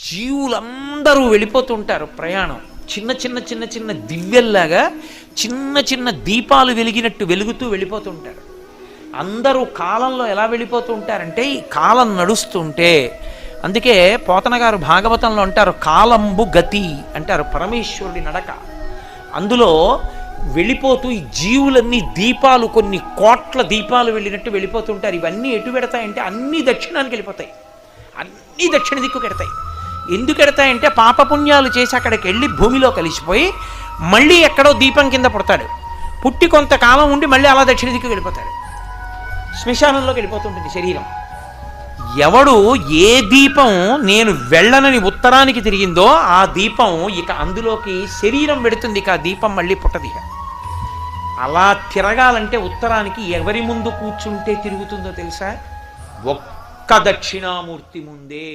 జీవులందరూ వెళ్ళిపోతుంటారు ప్రయాణం. చిన్న చిన్న చిన్న చిన్న దివ్యల్లాగా చిన్న చిన్న దీపాలు వెలిగినట్టు వెలుగుతూ వెళ్ళిపోతుంటారు. అందరూ కాలంలో ఎలా వెళ్ళిపోతూ ఉంటారంటే ఈ కాలం నడుస్తుంటే, అందుకే పోతన గారు భాగవతంలో అంటారు కాలంబు గతి అంటారు, పరమేశ్వరుడి నడక. అందులో వెళ్ళిపోతూ ఈ జీవులన్నీ దీపాలు, కొన్ని కోట్ల దీపాలు వెళ్ళినట్టు వెళ్ళిపోతుంటారు. ఇవన్నీ ఎటు పెడతాయంటే అన్నీ దక్షిణానికి వెళ్ళిపోతాయి, అన్నీ దక్షిణ దిక్కుకు ఎడతాయి. ఎందుకు ఎడతాయంటే పాపపుణ్యాలు చేసి అక్కడికి వెళ్ళి భూమిలో కలిసిపోయి మళ్ళీ ఎక్కడో దీపం కింద పుడతాడు, పుట్టి కొంతకాలం ఉండి మళ్ళీ అలా దక్షిణ దిక్కుకు వెళ్ళిపోతాడు, శ్మశానంలోకి వెళ్ళిపోతుంటుంది శరీరం. ఎవడు ఏ దీపం నేను వెళ్ళనని ఉత్తరానికి తిరిగిందో ఆ దీపం ఇక అందులోకి శరీరం పెడుతుంది, ఇక ఆ దీపం మళ్ళీ పుట్టది. అలా తిరగాలంటే ఉత్తరానికి ఎవరి ముందు కూర్చుంటే తిరుగుతుందో తెలుసా? ఒక్క దక్షిణామూర్తి ముందే.